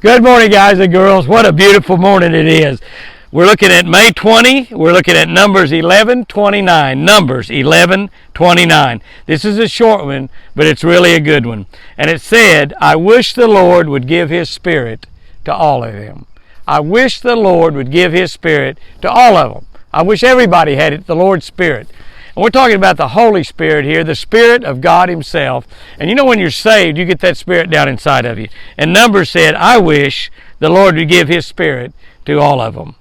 Good morning, guys and girls. What a beautiful morning it is. We're looking at May 20. We're looking at Numbers 11:29. Numbers 11:29. This is a short one, but it's really a good one. And it said, I wish the Lord would give His Spirit to all of them. I wish the Lord would give His Spirit to all of them. I wish everybody had it, the Lord's Spirit. And we're talking about the Holy Spirit here, the Spirit of God Himself. And you know, when you're saved, you get that Spirit down inside of you. And Numbers said, I wish the Lord would give His Spirit to all of them.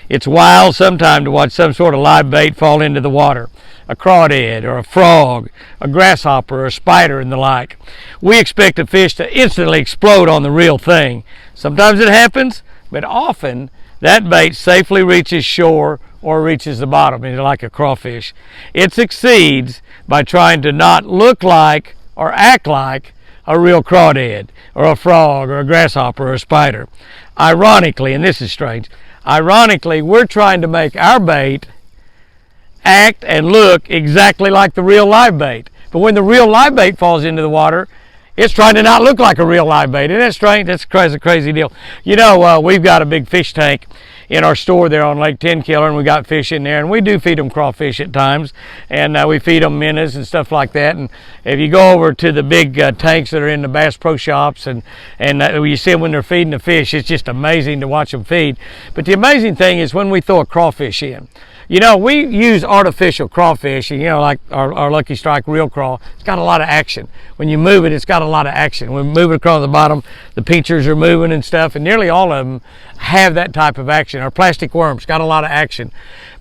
It's wild sometimes to watch some sort of live bait fall into the water. A crawdad or a frog, a grasshopper or a spider and the like. We expect a fish to instantly explode on the real thing. Sometimes it happens, but often that bait safely reaches shore or reaches the bottom, like a crawfish. It succeeds by trying to not look like or act like a real crawdad or a frog or a grasshopper or a spider. Ironically, and this is strange, ironically, we're trying to make our bait act and look exactly like the real live bait. But when the real live bait falls into the water, it's trying to not look like a real live bait. Isn't that strange? That's a crazy deal. You know, we've got a big fish tank in our store there on Lake Tenkiller, and we got fish in there, and we do feed them crawfish at times, and we feed them minnows and stuff like that. And if you go over to the big tanks that are in the Bass Pro Shops, and you see them when they're feeding the fish, it's just amazing to watch them feed. But the amazing thing is when we throw a crawfish in. You know, we use artificial crawfish, and, you know, like our Lucky Strike Real Craw. It's got a lot of action. When you move it, it's got a lot of action. When we move it across the bottom, the pinchers are moving and stuff, and nearly all of them have that type of action. Our plastic worms got a lot of action.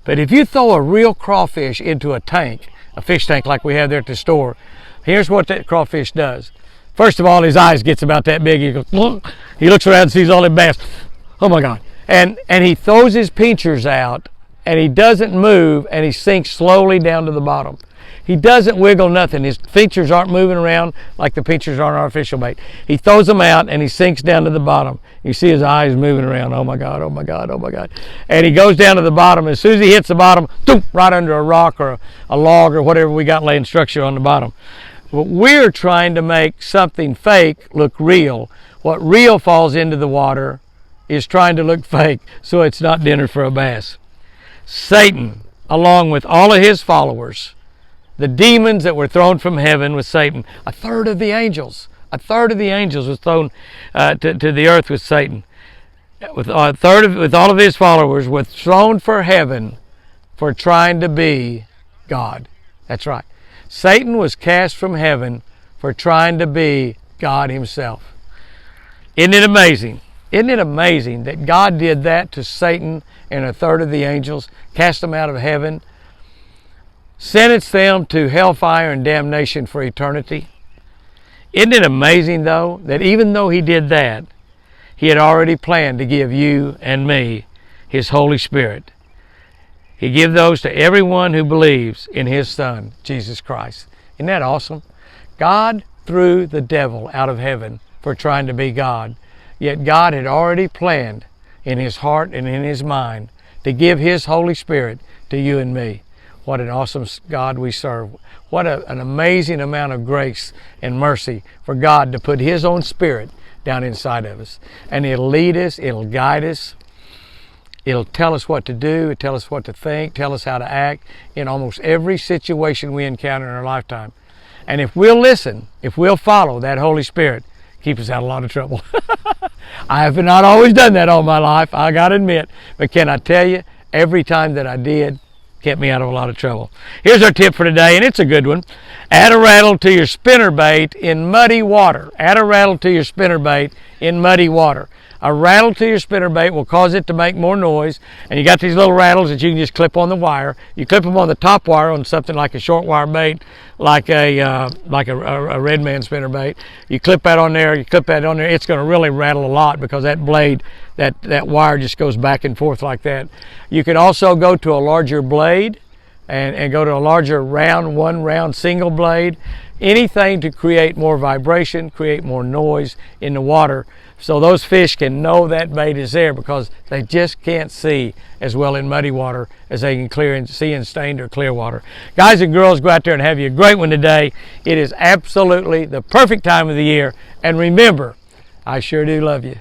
But if you throw a real crawfish into a tank, a fish tank like we have there at the store, here's what that crawfish does. First of all, his eyes gets about that big. He goes, look. He looks around and sees all the bass. Oh my God. And he throws his pinchers out, and he doesn't move, and he sinks slowly down to the bottom. He doesn't wiggle nothing. His pinchers aren't moving around like the pinchers on artificial bait. He throws them out, and he sinks down to the bottom. You see his eyes moving around. Oh my God, oh my God, oh my God. And he goes down to the bottom. As soon as he hits the bottom, boom, right under a rock or a log or whatever we got laying structure on the bottom. But we're trying to make something fake look real. What real falls into the water is trying to look fake, so it's not dinner for a bass. Satan, along with all of his followers, the demons that were thrown from heaven with Satan, a third of the angels was thrown to the earth with Satan. With all of his followers were thrown for heaven for trying to be God. That's right. Satan was cast from heaven for trying to be God Himself. Isn't it amazing? Isn't it amazing that God did that to Satan and a third of the angels, cast them out of heaven, sentenced them to hellfire and damnation for eternity? Isn't it amazing, though, that even though He did that, He had already planned to give you and me His Holy Spirit. He gives those to everyone who believes in His Son, Jesus Christ. Isn't that awesome? God threw the devil out of heaven for trying to be God. Yet God had already planned in His heart and in His mind to give His Holy Spirit to you and me. What an awesome God we serve. What an amazing amount of grace and mercy for God to put His own Spirit down inside of us. And it'll lead us, it'll guide us, it'll tell us what to do, it'll tell us what to think, tell us how to act in almost every situation we encounter in our lifetime. And if we'll listen, if we'll follow that Holy Spirit, keep us out of a lot of trouble. I have not always done that all my life, I got to admit. But can I tell you, every time that I did, kept me out of a lot of trouble. Here's our tip for today, and it's a good one. Add a rattle to your spinnerbait in muddy water. Add a rattle to your spinnerbait in muddy water. A rattle to your spinnerbait will cause it to make more noise, and you got these little rattles that you can just clip on the wire. You clip them on the top wire on something like a short wire bait, like a red man spinnerbait. You clip that on there, it's going to really rattle a lot because that blade, that wire just goes back and forth like that. You can also go to a larger blade and go to a larger one round single blade. Anything to create more vibration, create more noise in the water, so those fish can know that bait is there, because they just can't see as well in muddy water as they can see in stained or clear water. Guys and girls, go out there and have you a great one today. It is absolutely the perfect time of the year. And remember, I sure do love you.